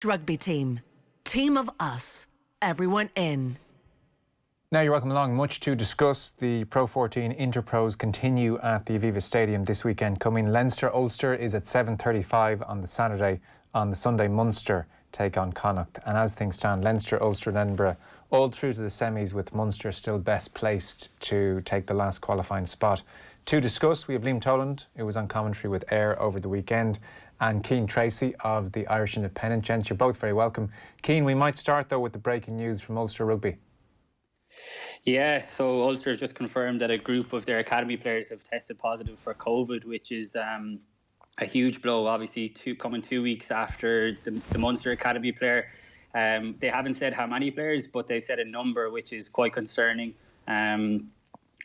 Rugby team. Team of us. Everyone in. Now you're welcome along. Much to discuss. The Pro 14 Interpros continue at the Aviva Stadium this weekend coming. Leinster-Ulster is at 7:35 on the Saturday. On the Sunday, Munster take on Connacht. And as things stand, Leinster, Ulster and Edinburgh all through to the semis, with Munster still best placed to take the last qualifying spot. To discuss, we have Liam Toland, who was on commentary with Ayr over the weekend, and Cian Tracey of the Irish Independent. Gents, you're both very welcome. Cian, we might start though with the breaking news from Ulster Rugby. Yeah, so Ulster have just confirmed that a group of their academy players have tested positive for COVID, which is a huge blow, obviously, coming 2 weeks after the Munster Academy player. They haven't said how many players, but they've said a number, which is quite concerning.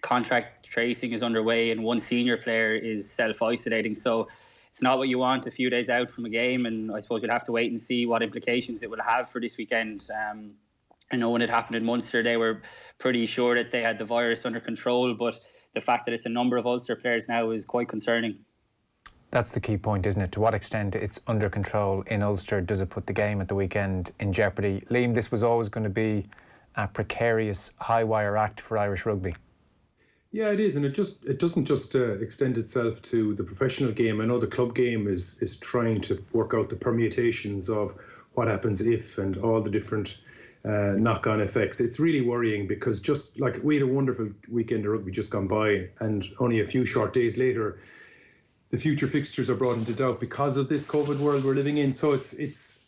Contract tracing is underway and one senior player is self-isolating. So it's not what you want a few days out from a game, and I suppose we'll have to wait and see what implications it will have for this weekend. I know when it happened in Munster, they were pretty sure that they had the virus under control, but the fact that it's a number of Ulster players now is quite concerning. That's the key point, isn't it? To what extent it's under control in Ulster? Does it put the game at the weekend in jeopardy? Liam, this was always going to be a precarious high-wire act for Irish rugby. Yeah, it is, and it doesn't just extend itself to the professional game. I know the club game is trying to work out the permutations of what happens if, and all the different knock-on effects. It's really worrying, because just like we had a wonderful weekend of rugby just gone by, and only a few short days later the future fixtures are brought into doubt because of this COVID world we're living in. So it's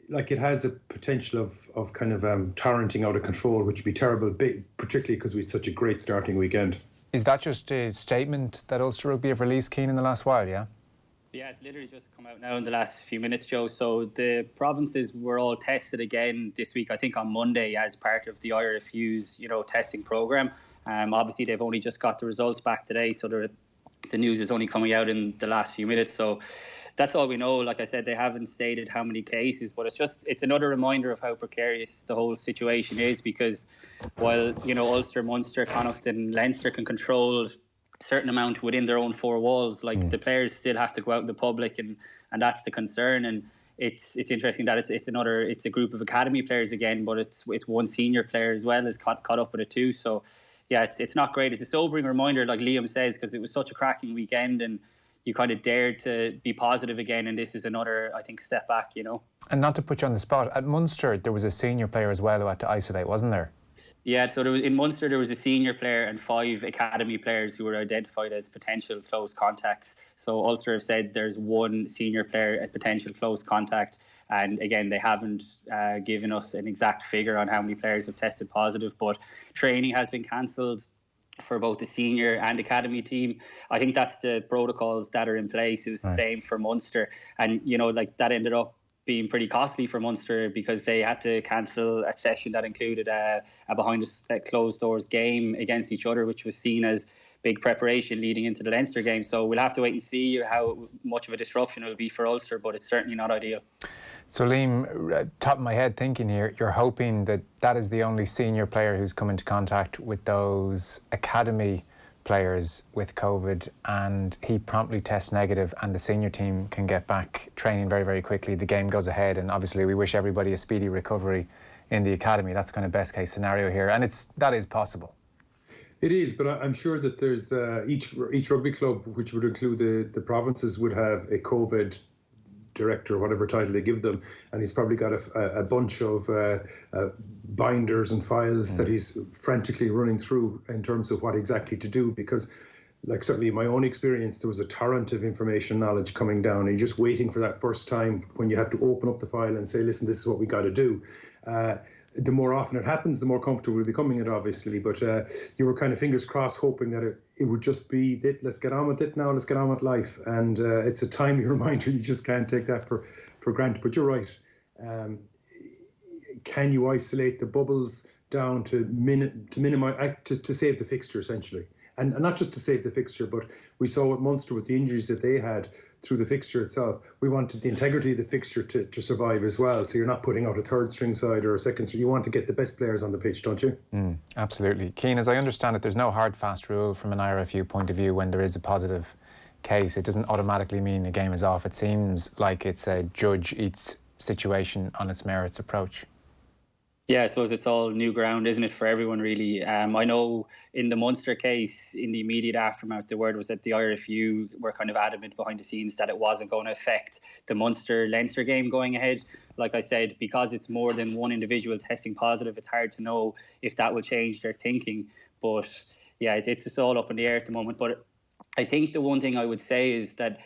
like it has a potential of kind of torrenting out of control, which would be terrible, particularly because we had such a great starting weekend. Is that just a statement that Ulster Rugby have released, Cian, in the last while, yeah? Yeah, it's literally just come out now in the last few minutes, Joe. So the provinces were all tested again this week, I think on Monday, as part of the IRFU's, testing programme. Obviously, they've only just got the results back today, so the news is only coming out in the last few minutes. So that's all we know. Like I said, they haven't stated how many cases, but it's another reminder of how precarious the whole situation is, because while, Ulster, Munster, Connacht and Leinster can control a certain amount within their own four walls, the players still have to go out in the public, and that's the concern. And it's interesting that it's a group of academy players again, but it's one senior player as well is caught up with it too. So yeah, it's not great. It's a sobering reminder, like Liam says, because it was such a cracking weekend and you kind of dared to be positive again, and this is another, I think, step back, And not to put you on the spot, at Munster there was a senior player as well who had to isolate, wasn't there? Yeah, so in Munster there was a senior player and 5 academy players who were identified as potential close contacts. So Ulster have said there's one senior player at potential close contact, and again they haven't given us an exact figure on how many players have tested positive, but training has been cancelled for both the senior and academy team. I think that's the protocols that are in place. It was the same for Munster, and that ended up being pretty costly for Munster, because they had to cancel a session that included a behind the closed doors game against each other, which was seen as big preparation leading into the Leinster game. So we'll have to wait and see how much of a disruption it will be for Ulster, but it's certainly not ideal. So Liam, top of my head thinking here, you're hoping that is the only senior player who's come into contact with those academy players with COVID, and he promptly tests negative and the senior team can get back training very, very quickly. The game goes ahead, and obviously we wish everybody a speedy recovery in the academy. That's kind of best case scenario here, and that is possible. It is, but I'm sure that there's each rugby club, which would include the provinces, would have a COVID director, whatever title they give them, and he's probably got a bunch of binders and files that he's frantically running through in terms of what exactly to do, because like certainly in my own experience there was a torrent of information knowledge coming down, and you're just waiting for that first time when you have to open up the file and say, listen, this is what we got to do. The more often it happens, the more comfortable we're becoming it, obviously. But you were kind of fingers crossed, hoping that it would just be that, let's get on with it now, let's get on with life. And it's a timely reminder. You just can't take that for granted. But you're right. Can you isolate the bubbles down to minimize, to save the fixture, essentially? And not just to save the fixture, but we saw with Munster, with the injuries that they had through the fixture itself, we wanted the integrity of the fixture to survive as well. So you're not putting out a third string side or a second string. You want to get the best players on the pitch, don't you? Absolutely. Cian, as I understand it, there's no hard, fast rule from an IRFU point of view when there is a positive case. It doesn't automatically mean a game is off. It seems like it's a judge each situation on its merits approach? Yeah, I suppose it's all new ground, isn't it, for everyone, really? I know in the Munster case, in the immediate aftermath, the word was that the IRFU were kind of adamant behind the scenes that it wasn't going to affect the Munster-Leinster game going ahead. Like I said, because it's more than one individual testing positive, it's hard to know if that will change their thinking. But yeah, it's just all up in the air at the moment. But I think the one thing I would say is that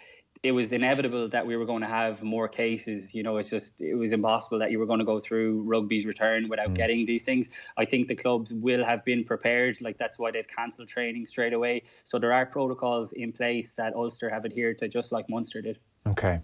it was inevitable that we were going to have more cases. You know, it was impossible that you were going to go through rugby's return without getting these things. I think the clubs will have been prepared. Like, that's why they've cancelled training straight away. So there are protocols in place that Ulster have adhered to, just like Munster did. Okay.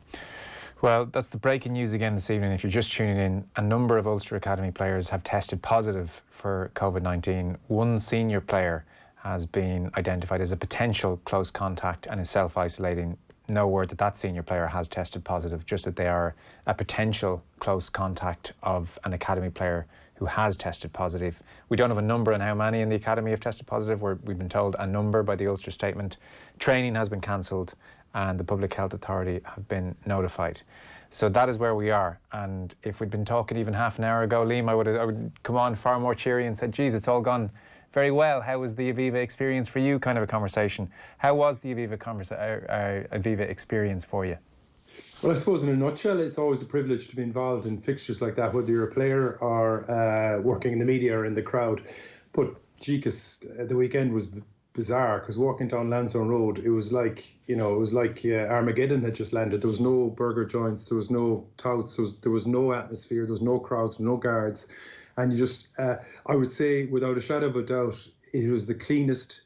Well, that's the breaking news again this evening. If you're just tuning in, a number of Ulster Academy players have tested positive for COVID-19. One senior player has been identified as a potential close contact and is self-isolating. No word that that senior player has tested positive, just that they are a potential close contact of an academy player who has tested positive. We don't have a number on how many in the academy have tested positive. We've been told a number by the Ulster statement. Training has been cancelled and the Public Health Authority have been notified. So that is where we are. And if we'd been talking even half an hour ago, Liam, I would come on far more cheery and said, geez, it's all gone very well. How was the Aviva experience for you? Kind of a conversation. How was the Aviva experience for you? Well, I suppose in a nutshell, it's always a privilege to be involved in fixtures like that, whether you're a player or working in the media or in the crowd. But Jeekus, the weekend was bizarre, because walking down Lansdowne Road, it was like Armageddon had just landed. There was no burger joints, there was no touts, there was no atmosphere, there was no crowds, no guards. And you just, I would say, without a shadow of a doubt, it was the cleanest,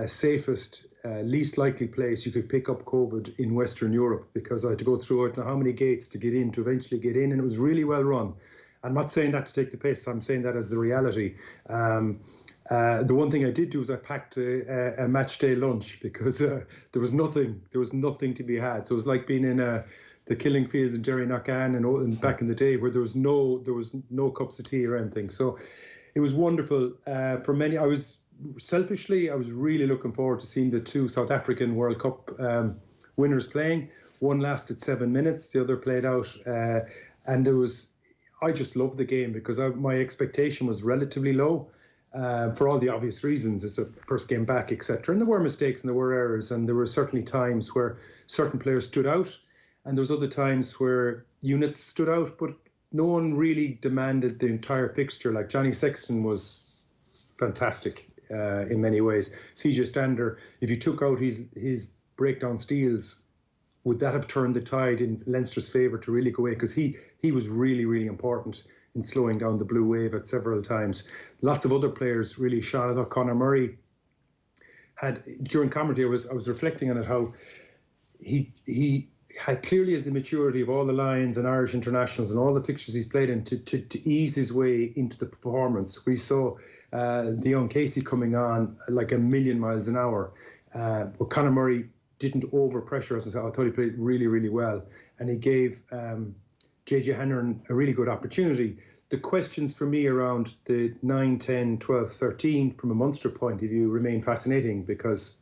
safest, least likely place you could pick up COVID in Western Europe, because I had to go through it, how many gates to get in, to eventually get in, and it was really well run. I'm not saying that to take the piss, I'm saying that as the reality. The one thing I did do is I packed a match day lunch, because there was nothing to be had. So it was like being in the killing fields in Jerry Knockan and back in the day, where there was no cups of tea or anything. So it was wonderful. For many, I was really looking forward to seeing the two South African World Cup winners playing. One lasted 7 minutes, the other played out, and I just loved the game, because my expectation was relatively low. For all the obvious reasons. It's a first game back, etc. And there were mistakes and there were errors, and there were certainly times where certain players stood out, and there was other times where units stood out, but no one really demanded the entire fixture. Like Johnny Sexton was fantastic in many ways. CJ Stander, if you took out his breakdown steals, would that have turned the tide in Leinster's favour to really go away? Because he was really, really important in slowing down the blue wave at several times. Lots of other players really shone. I thought Conor Murray had, during commentary, I was reflecting on it, how he had clearly has the maturity of all the Lions and Irish internationals and all the fixtures he's played in to ease his way into the performance. We saw the young Casey coming on like a million miles an hour. But Conor Murray didn't overpressure us. I thought he played really, really well. And he gave JJ Hanrahan a really good opportunity. The questions for me around the 9, 10, 12, 13 from a Munster point of view remain fascinating, because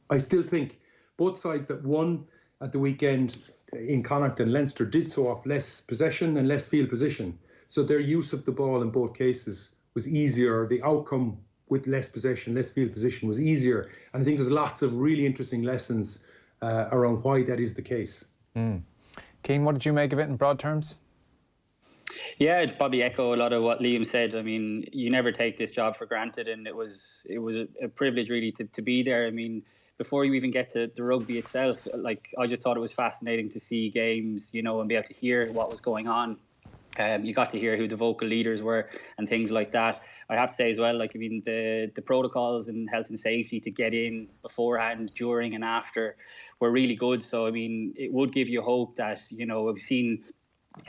I still think both sides that won at the weekend in Connacht and Leinster did so off less possession and less field position. So their use of the ball in both cases was easier. The outcome with less possession, less field position was easier. And I think there's lots of really interesting lessons around why that is the case. Cian, what did you make of it in broad terms? Yeah, I'd probably echo a lot of what Liam said. I mean, you never take this job for granted, and it was a privilege really to be there. I mean, before you even get to the rugby itself, like, I just thought it was fascinating to see games, and be able to hear what was going on. You got to hear who the vocal leaders were and things like that. I have to say as well, like, I mean, the protocols and health and safety to get in beforehand, during and after were really good. So, I mean, it would give you hope that, we've seen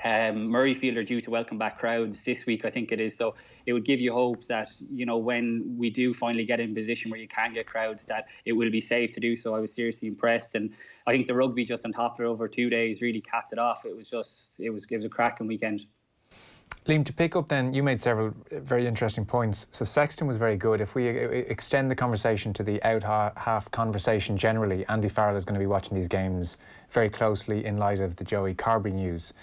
Murrayfield are due to welcome back crowds this week, I think it is. So it would give you hope that, when we do finally get in a position where you can get crowds, that it will be safe to do so. I was seriously impressed. And I think the rugby just on top of it over 2 days really capped it off. It was a cracking weekend. Liam, to pick up then, you made several very interesting points. So Sexton was very good. If we extend the conversation to the out-half conversation generally, Andy Farrell is going to be watching these games very closely in light of the Joey Carbery news.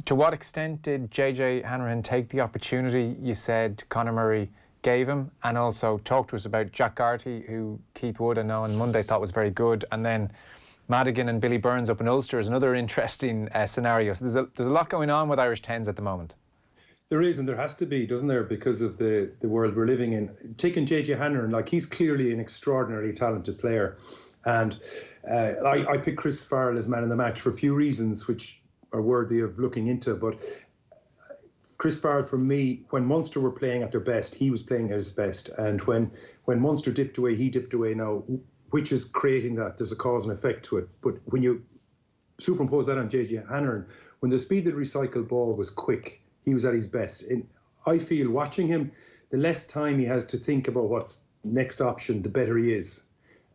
To what extent did JJ Hanrahan take the opportunity you said Conor Murray gave him, and also talk to us about Jack Garty, who Keith Wood, I know, on Monday thought was very good, and then Madigan and Billy Burns up in Ulster is another interesting scenario. So there's a lot going on with Irish 10s at the moment. There is, and there has to be, doesn't there, because of the world we're living in. Taking JJ Hanrahan, like, he's clearly an extraordinarily talented player. And I picked Chris Farrell as man of the match for a few reasons, which are worthy of looking into. But Chris Farrell, for me, when Munster were playing at their best, he was playing at his best. And when Munster dipped away, he dipped away now, which is creating that. There's a cause and effect to it. But when you superimpose that on JJ Hanrahan, when the speed of the recycled ball was quick, he was at his best. And I feel watching him, the less time he has to think about what's next option, the better he is.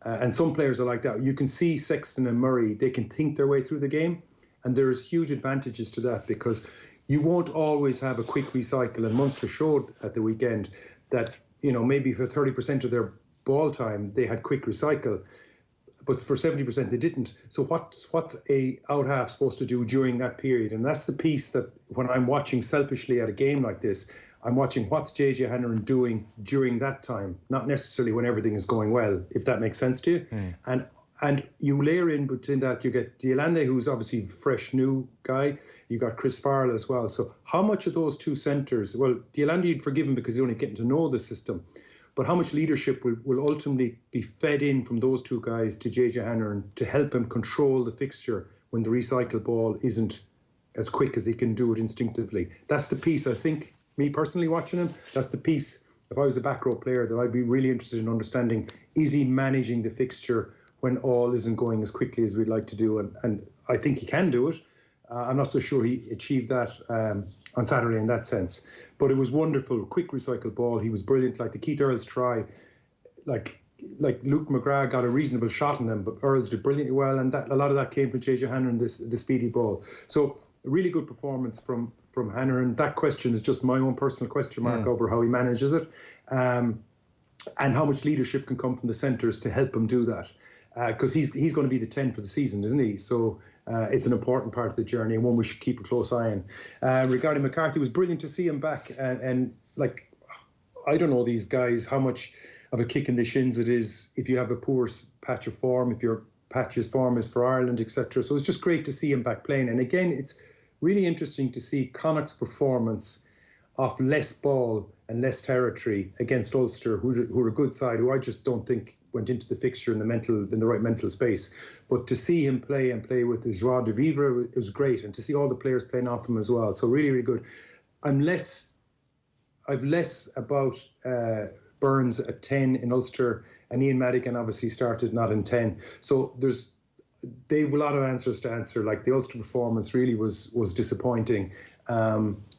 And some players are like that. You can see Sexton and Murray, they can think their way through the game. And there's huge advantages to that, because you won't always have a quick recycle. And Munster showed at the weekend that, maybe for 30% of their ball time, they had quick recycle. But for 70% they didn't. So what's a out half supposed to do during that period? And that's the piece that when I'm watching selfishly at a game like this, I'm watching what's JJ Hanrahan doing during that time, not necessarily when everything is going well, if that makes sense to you. And you layer in between that, you get Dialande, who's obviously a fresh new guy. You got Chris Farrell as well. So how much of those two centres, well, Dialande you'd forgive him because he's only getting to know the system, but how much leadership will ultimately be fed in from those two guys to JJ Hanrahan to help him control the fixture when the recycled ball isn't as quick as he can do it instinctively? That's the piece, I think, me personally watching him, that's the piece, if I was a back row player, that I'd be really interested in understanding, is he managing the fixture when all isn't going as quickly as we'd like to do? And I think he can do it. I'm not so sure he achieved that on Saturday in that sense. But it was wonderful, quick recycled ball. He was brilliant. Like the Keith Earls try, like Luke McGrath got a reasonable shot on him, but Earls did brilliantly well, and a lot of that came from JJ Hanrahan, the speedy ball. So a really good performance from Hanrahan. That question is just my own personal question mark over how he manages it, and how much leadership can come from the centres to help him do that. Because he's going to be the 10 for the season, isn't he? So it's an important part of the journey, and one we should keep a close eye on. Regarding McCarthy, it was brilliant to see him back. And like, I don't know these guys, how much of a kick in the shins it is if you have a poor patch of form, if your patch's form is for Ireland, etc. So it's just great to see him back playing. And again, it's really interesting to see Connacht's performance off less ball and less territory against Ulster, who are a good side, who I just don't think went into the fixture in the right mental space. But to see him play with the joie de vivre, it was great, and to see all the players playing off him as well. So really, really good. I've less about Burns at 10 in Ulster, and Ian Madigan obviously started not in 10. So they've a lot of answers to answer. Like the Ulster performance really was disappointing.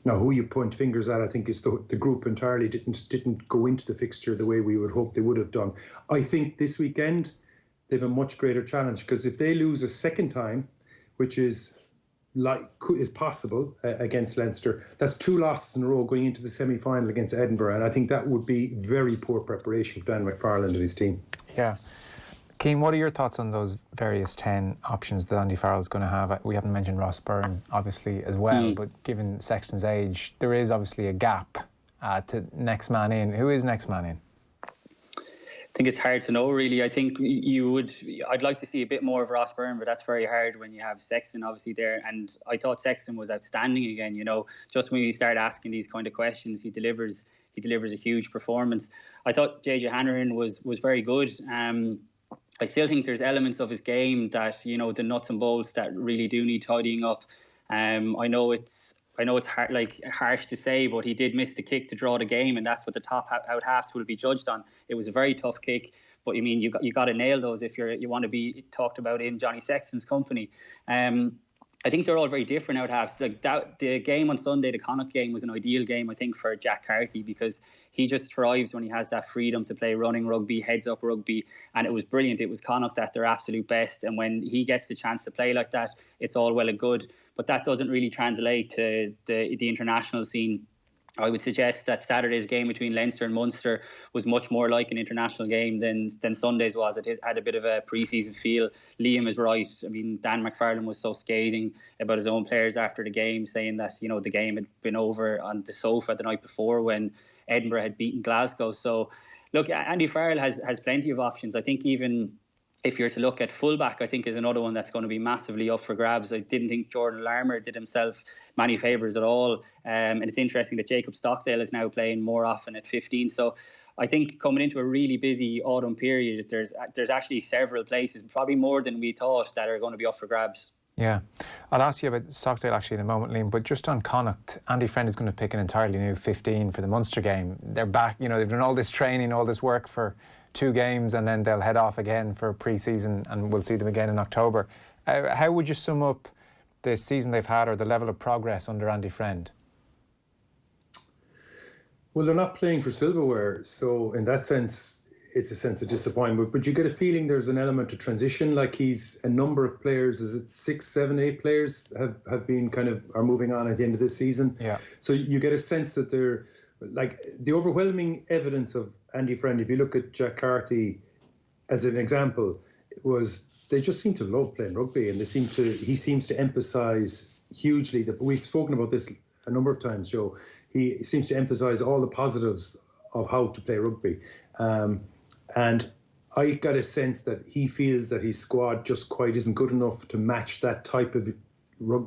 Now, who you point fingers at, I think, is the group entirely didn't go into the fixture the way we would hope they would have done. I think this weekend they have a much greater challenge, because if they lose a second time, which is possible against Leinster, that's 2 losses in a row going into the semi-final against Edinburgh, and I think that would be very poor preparation for Dan McFarland and his team. Yeah. Keane, what are your thoughts on those various 10 options that Andy Farrell's going to have? We haven't mentioned Ross Byrne, obviously, as well, but given Sexton's age, there is obviously a gap to next man in. Who is next man in? I think it's hard to know, really. I think I'd like to see a bit more of Ross Byrne, but that's very hard when you have Sexton obviously there. And I thought Sexton was outstanding again. Just when you start asking these kind of questions, he delivers a huge performance. I thought JJ Hanrahan was very good. I still think there's elements of his game that, the nuts and bolts that really do need tidying up. I know it's harsh to say, but he did miss the kick to draw the game, and that's what the top out halves will be judged on. It was a very tough kick, but you got to nail those if you want to be talked about in Johnny Sexton's company. I think they're all very different out halves. Like that, the game on Sunday, the Connacht game, was an ideal game, I think, for Jack Carty, because he just thrives when he has that freedom to play running rugby, heads up rugby, and it was brilliant. It was Connacht at their absolute best, and when he gets the chance to play like that, it's all well and good. But that doesn't really translate to the international scene. I would suggest that Saturday's game between Leinster and Munster was much more like an international game than Sunday's was. It had a bit of a pre-season feel. Liam is right. I mean, Dan McFarlane was so scathing about his own players after the game, saying that, you know, the game had been over on the sofa the night before when Edinburgh had beaten Glasgow. So, look, Andy Farrell has plenty of options. I think even if you're to look at fullback, I think is another one that's going to be massively up for grabs. I didn't think Jordan Larmour did himself many favours at all. And it's interesting that Jacob Stockdale is now playing more often at 15. So I think coming into a really busy autumn period, there's actually several places, probably more than we thought, that are going to be up for grabs. Yeah, I'll ask you about Stockdale actually in a moment, Liam, but just on Connacht, Andy Friend is going to pick an entirely new 15 for the Munster game. They're back, you know, they've done all this training, all this work for 2 games, and then they'll head off again for pre-season, and we'll see them again in October. How would you sum up the season they've had, or the level of progress under Andy Friend? Well, they're not playing for silverware, so in that sense, it's a sense of disappointment. But you get a feeling there's an element of transition. Like, he's a number of players, is it 6, 7, 8 players have been are moving on at the end of this season. Yeah. So you get a sense that they're, like, the overwhelming evidence of Andy Friend, if you look at Jack Carty as an example, was they just seem to love playing rugby, and he seems to emphasise hugely that we've spoken about this a number of times, Joe. He seems to emphasise all the positives of how to play rugby. And I got a sense that he feels that his squad just quite isn't good enough to match that type of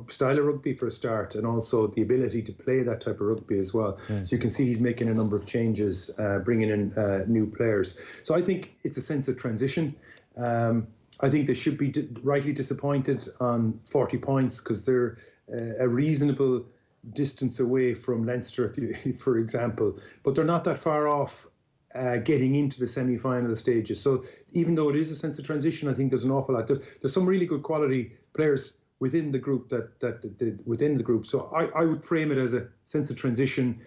style of rugby for a start, and also the ability to play that type of rugby as well. So you can see he's making a number of changes, bringing in new players. So I think it's a sense of transition. I think they should be rightly disappointed on 40 points because they're a reasonable distance away from Leinster, for example, but they're not that far off getting into the semi-final stages. So even though it is a sense of transition, I think there's an awful lot. There's some really good quality players within the group within the group. So I would frame it as a sense of transition,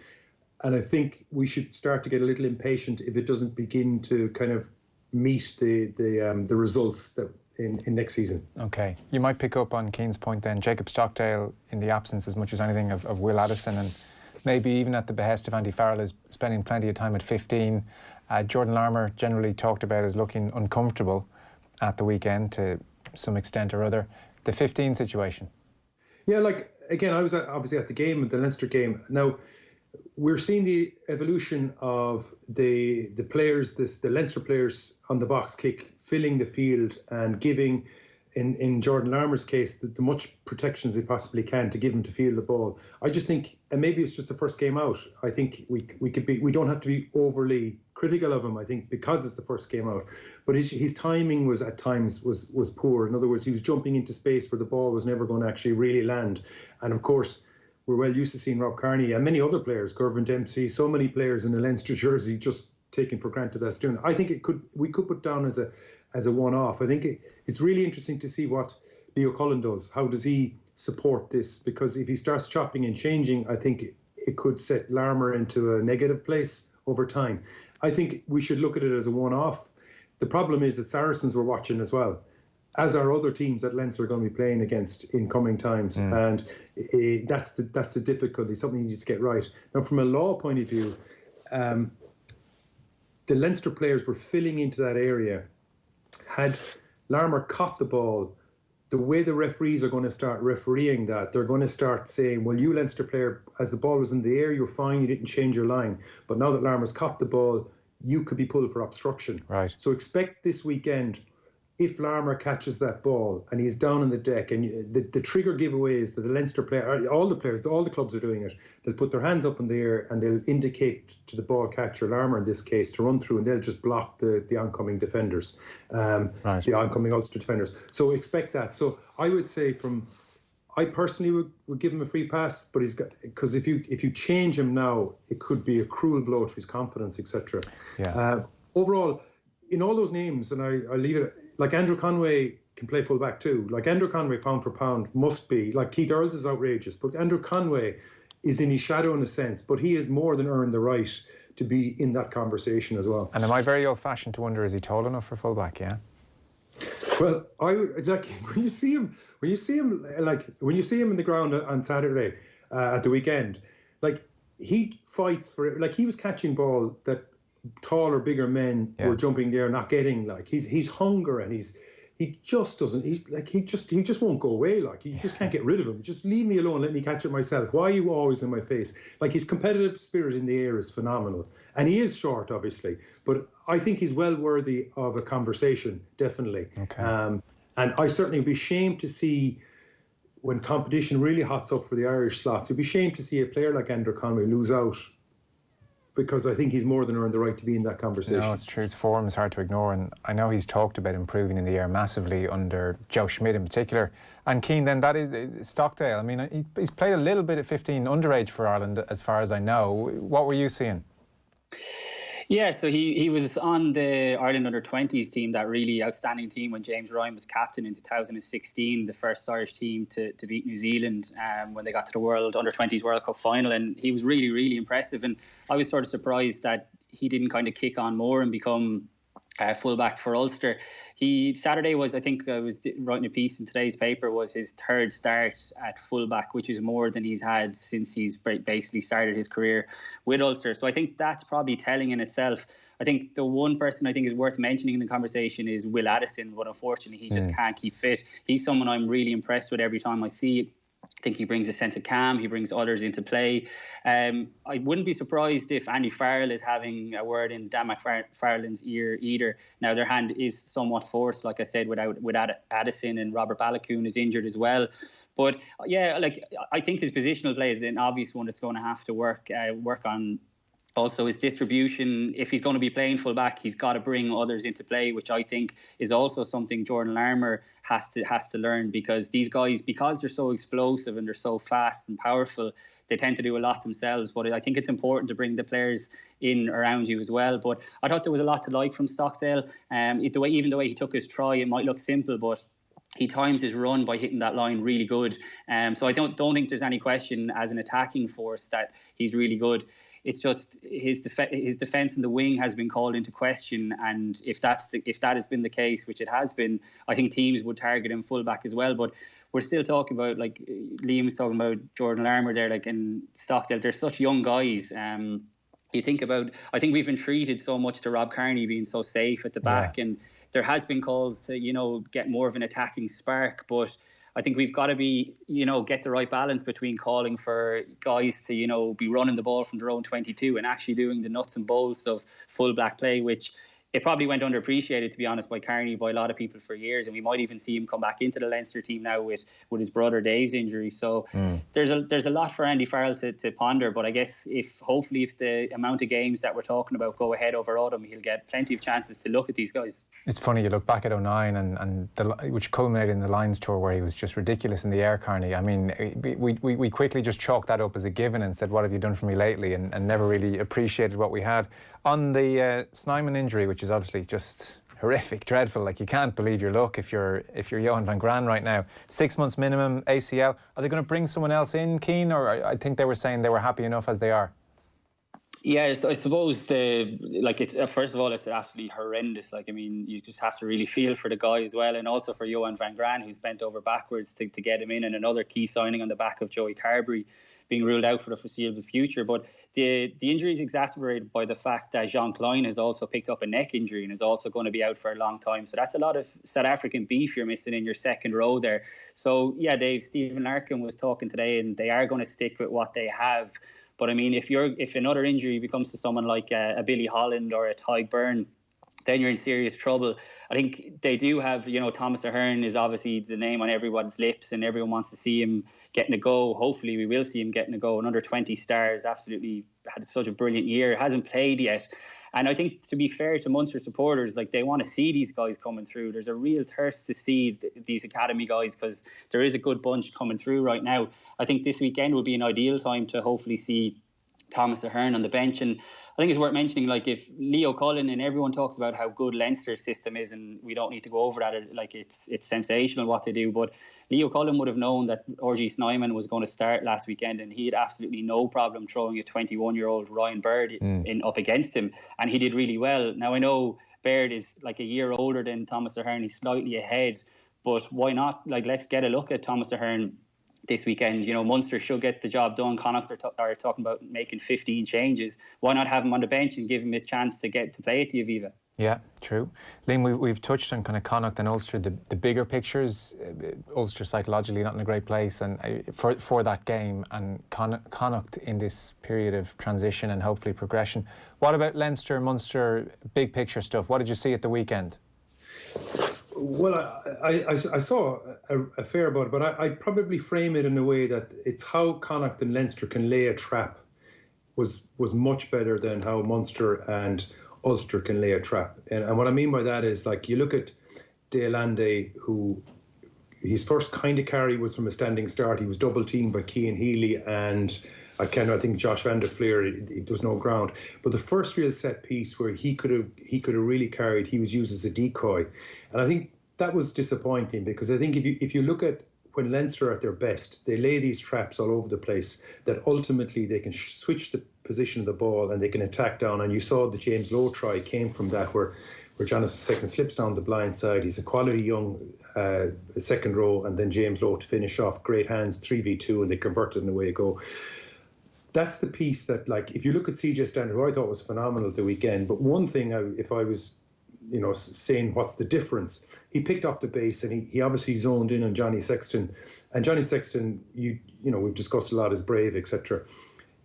and I think we should start to get a little impatient if it doesn't begin to kind of meet the results that in next season. Okay, you might pick up on Keane's point then. Jacob Stockdale, in the absence as much as anything of Will Addison, and maybe even at the behest of Andy Farrell, is spending plenty of time at 15. Jordan Larmour generally talked about as looking uncomfortable at the weekend to some extent or other. The 15 situation. Yeah, like, again, I was obviously at the game, the Leinster game. Now, we're seeing the evolution of the players, the Leinster players on the box kick, filling the field and giving, in Jordan Larmour's case, the much protections they possibly can to give him to field the ball. I just think, and maybe it's just the first game out, I think we don't have to be overly critical of him, I think, because it's the first game out. But his timing was at times was poor. In other words, he was jumping into space where the ball was never going to actually really land. And of course, we're well used to seeing Rob Kearney and many other players, Gervin Dempsey, so many players in the Leinster jersey just taken for granted that's doing. I think we could put down as a one-off. I think it's really interesting to see what Leo Cullen does. How does he support this? Because if he starts chopping and changing, I think it could set Larmour into a negative place over time. I think we should look at it as a one-off. The problem is that Saracens were watching as well, as are other teams that Leinster are going to be playing against in coming times. And that's the difficulty, something you need to get right. Now, from a law point of view, the Leinster players were filling into that area. Had Larmour caught the ball, the way the referees are going to start refereeing that, they're going to start saying, well, you Leinster player, as the ball was in the air, you're fine, you didn't change your line. But now that Larmour's caught the ball, you could be pulled for obstruction. Right. So expect this weekend, if Larmour catches that ball and he's down on the deck, and the trigger giveaway is that the Leinster player, all the players, all the clubs are doing it, they'll put their hands up in the air and they'll indicate to the ball catcher, Larmour in this case, to run through, and they'll just block the oncoming defenders, the oncoming Ulster defenders. So expect that. So I would say I personally would give him a free pass, but because if you change him now, it could be a cruel blow to his confidence, etc. Yeah. Overall, in all those names, and I leave it, like Andrew Conway can play full back too. Like Andrew Conway, pound for pound, must be. Like Keith Earls is outrageous, but Andrew Conway is in his shadow in a sense, but he has more than earned the right to be in that conversation as well. And am I very old-fashioned to wonder, is he tall enough for full back? Yeah. Well, when you see him in the ground on Saturday at the weekend, like, he fights for it. Like, he was catching ball that taller, bigger men were jumping there, not getting. Like, he's hunger, and he just doesn't. He just won't go away. Like, you just can't get rid of him. Just leave me alone. Let me catch it myself. Why are you always in my face? Like, his competitive spirit in the air is phenomenal, and he is short, obviously, but I think he's well worthy of a conversation, definitely. Okay. And I certainly would be ashamed to see, when competition really hots up for the Irish slots, it'd be ashamed to see a player like Andrew Conway lose out, because I think he's more than earned the right to be in that conversation. No, it's true. His form is hard to ignore, and I know he's talked about improving in the air massively under Joe Schmidt in particular. And Keane, then, that is Stockdale. I mean, he's played a little bit at 15 underage for Ireland, as far as I know. What were you seeing? Yeah, so he was on the Ireland under-20s team, that really outstanding team when James Ryan was captain in 2016, the first Irish team to beat New Zealand when they got to the World Under-20s World Cup final. And he was really, really impressive. And I was sort of surprised that he didn't kind of kick on more and become fullback for Ulster. Saturday was, I think I was writing a piece in today's paper, was his third start at fullback, which is more than he's had since he's basically started his career with Ulster. So I think that's probably telling in itself. I think the one person I think is worth mentioning in the conversation is Will Addison, but unfortunately he just can't keep fit. He's someone I'm really impressed with every time I see. I think he brings a sense of calm. He brings others into play. I wouldn't be surprised if Andy Farrell is having a word in Dan McFarlane's ear either. Now, their hand is somewhat forced, like I said, with Addison, and Robert Balakoon is injured as well. But yeah, like, I think his positional play is an obvious one that's going to have to work on. Also, his distribution, if he's going to be playing full back, he's got to bring others into play, which I think is also something Jordan Larmour has to learn, because these guys, because they're so explosive and they're so fast and powerful, they tend to do a lot themselves. But I think it's important to bring the players in around you as well. But I thought there was a lot to like from Stockdale. Even the way he took his try, it might look simple, but he times his run by hitting that line really good. So I don't think there's any question as an attacking force that he's really good. It's just his defence in the wing has been called into question, and if that has been the case, which it has been, I think teams would target him full back as well. But we're still talking about, like Liam was talking about, Jordan Larmour there, like in Stockdale. They're such young guys. You think about, I think we've been treated so much to Rob Kearney being so safe at the back, and there has been calls to get more of an attacking spark, but I think we've got to be, get the right balance between calling for guys to, be running the ball from their own 22 and actually doing the nuts and bolts of full back play, which it probably went underappreciated, to be honest, by Kearney, by a lot of people for years. And we might even see him come back into the Leinster team now with his brother Dave's injury. So there's a lot for Andy Farrell to ponder. But I guess hopefully if the amount of games that we're talking about go ahead over autumn, he'll get plenty of chances to look at these guys. It's funny, you look back at 09 which culminated in the Lions tour, where he was just ridiculous in the air, Kearney. I mean, we quickly just chalked that up as a given and said, what have you done for me lately? And never really appreciated what we had. On the Snyman injury, which is obviously just horrific, dreadful, like you can't believe your luck if you're Johan van Graan right now. 6 months minimum, ACL. Are they going to bring someone else in, Keane? Or I think they were saying they were happy enough as they are. Yeah, I suppose it's first of all, it's absolutely horrendous. Like, I mean, you just have to really feel for the guy as well, and also for Johan van Graan, who's bent over backwards to get him in, and another key signing on the back of Joey Carberry being ruled out for the foreseeable future. But the injury is exacerbated by the fact that Jean Klein has also picked up a neck injury and is also going to be out for a long time. So that's a lot of South African beef you're missing in your second row there. So yeah, Stephen Larkin was talking today, and they are going to stick with what they have. But I mean, if another injury becomes to someone like a Billy Holland or a Ty Byrne, then you're in serious trouble. I think they do have, Thomas Ahern is obviously the name on everyone's lips, and everyone wants to see him getting a go. Hopefully we will see him getting a go. An under 20 stars, absolutely had such a brilliant year, hasn't played yet. And I think, to be fair to Munster supporters, like, they want to see these guys coming through. There's a real thirst to see these academy guys, because there is a good bunch coming through right now. I think this weekend would be an ideal time to hopefully see Thomas Ahern on the bench. And I think it's worth mentioning, like, if Leo Cullen, and everyone talks about how good Leinster's system is, and we don't need to go over that, like, it's sensational what they do, but Leo Cullen would have known that RG Snyman was going to start last weekend, and he had absolutely no problem throwing a 21-year-old Ryan Baird in up against him, and he did really well. Now, I know Baird is like a year older than Thomas Ahern, he's slightly ahead, but why not? Like, let's get a look at Thomas Ahern this weekend. You know, Munster should get the job done. Connacht are talking about making 15 changes. Why not have him on the bench and give him a chance to get to play at the Aviva? Yeah, true. Liam, we've touched on kind of Connacht and Ulster, the bigger pictures. Ulster psychologically not in a great place, and for that game, and Connacht in this period of transition and hopefully progression. What about Leinster, Munster, big picture stuff? What did you see at the weekend? Well, I saw a fair about it, but I'd probably frame it in a way that it's how Connacht and Leinster can lay a trap was much better than how Munster and Ulster can lay a trap. And what I mean by that is, like, you look at De Allende, who his first kind of carry was from a standing start. He was double teamed by Cian Healy and I think Josh van der Fleer. There was no ground. But the first real set piece where he could have really carried, he was used as a decoy. And I think that was disappointing, because I think if you look at when Leinster are at their best, they lay these traps all over the place that ultimately they can switch the position of the ball and they can attack down. And you saw the James Lowe try came from that, where Jonathan Sexton slips down the blind side. He's a quality young second row, and then James Lowe to finish off. Great hands, 3v2, and they converted and away you go. That's the piece that, like, if you look at CJ Stander, who I thought was phenomenal at the weekend, but one thing, if I was, saying what's the difference, he picked off the base and he obviously zoned in on Johnny Sexton. And Johnny Sexton, we've discussed a lot, is brave, etc.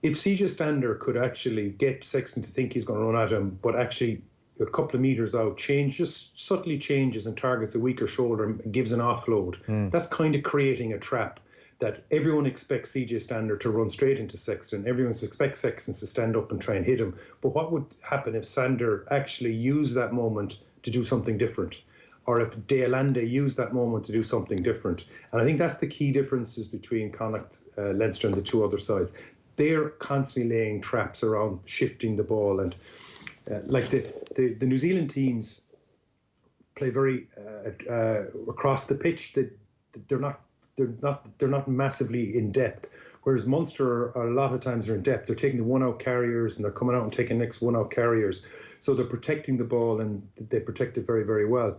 If CJ Stander could actually get Sexton to think he's going to run at him, but actually a couple of metres out, just subtly changes and targets a weaker shoulder and gives an offload, that's kind of creating a trap that everyone expects CJ Stander to run straight into Sexton. Everyone expects Sexton to stand up and try and hit him. But what would happen if Stander actually used that moment to do something different? Or if De Allende used that moment to do something different? And I think that's the key differences between Connacht, Leinster and the two other sides. They're constantly laying traps around shifting the ball. And like the New Zealand teams play very across the pitch. They're not massively in depth, whereas Munster a lot of times are in depth. They're taking the one-out carriers and they're coming out and taking next one-out carriers. So they're protecting the ball and they protect it very, very well.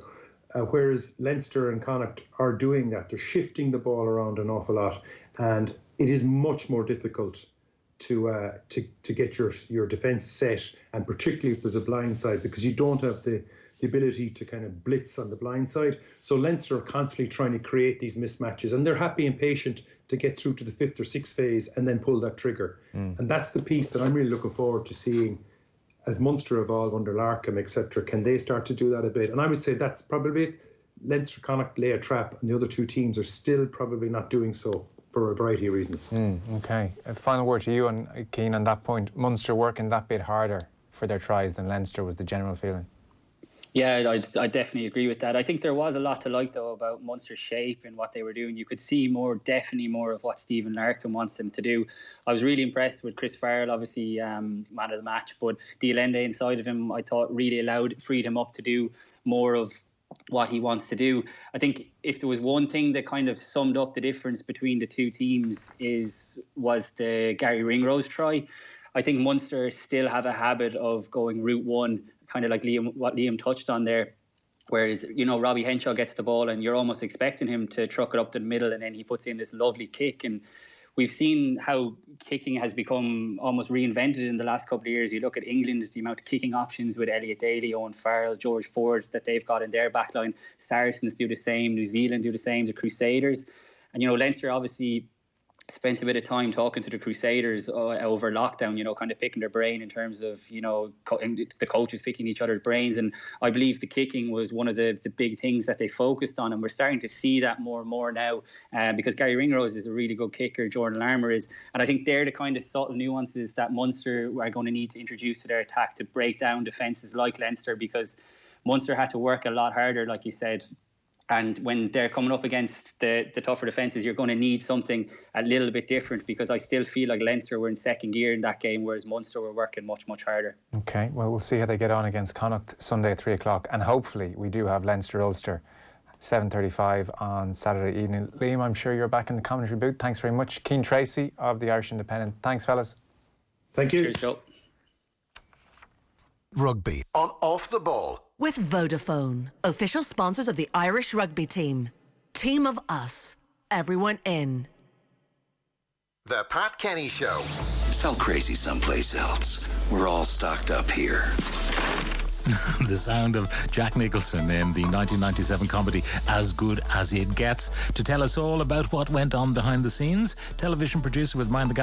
Whereas Leinster and Connacht are doing that. They're shifting the ball around an awful lot, and it is much more difficult to get your defence set, and particularly if there's a blind side, because you don't have the ability to kind of blitz on the blind side. So Leinster are constantly trying to create these mismatches, and they're happy and patient to get through to the fifth or sixth phase and then pull that trigger. And that's the piece that I'm really looking forward to seeing as Munster evolve under Larkham, etc. Can they start to do that a bit? And I would say that's probably it. Leinster, Connacht lay a trap, and the other two teams are still probably not doing so for a variety of reasons. Okay. A final word to you, and Cian, on that point. Munster working that bit harder for their tries than Leinster was the general feeling. Yeah, I definitely agree with that. I think there was a lot to like, though, about Munster's shape and what they were doing. You could see definitely more of what Stephen Larkham wants them to do. I was really impressed with Chris Farrell, obviously man of the match, but De Allende inside of him, I thought really freed him up to do more of what he wants to do. I think if there was one thing that kind of summed up the difference between the two teams was the Gary Ringrose try. I think Munster still have a habit of going route one, kind of like what Liam touched on there. Whereas, Robbie Henshaw gets the ball and you're almost expecting him to truck it up the middle, and then he puts in this lovely kick. And we've seen how kicking has become almost reinvented in the last couple of years. You look at England, the amount of kicking options with Elliot Daly, Owen Farrell, George Ford that they've got in their backline. Saracens do the same, New Zealand do the same, the Crusaders. And, Leinster obviously spent a bit of time talking to the Crusaders over lockdown, kind of picking their brain in terms of, the coaches picking each other's brains. And I believe the kicking was one of the big things that they focused on. And we're starting to see that more and more now because Gary Ringrose is a really good kicker, Jordan Larmour is. And I think they're the kind of subtle nuances that Munster are going to need to introduce to their attack to break down defences like Leinster, because Munster had to work a lot harder, like you said. And when they're coming up against the tougher defences, you're going to need something a little bit different, because I still feel like Leinster were in second gear in that game, whereas Munster were working much, much harder. Okay, well, we'll see how they get on against Connacht Sunday at 3 o'clock. And hopefully we do have Leinster-Ulster 7:35 on Saturday evening. Liam, I'm sure you're back in the commentary booth. Thanks very much. Cian Tracey of the Irish Independent. Thanks, fellas. Thank you. Cheers, Joe. Rugby on Off the Ball. With Vodafone, official sponsors of the Irish rugby team. Team of us, everyone in. The Pat Kenny Show. Sell crazy someplace else. We're all stocked up here. The sound of Jack Nicholson in the 1997 comedy As Good As It Gets. To tell us all about what went on behind the scenes, television producer with Mind the Gap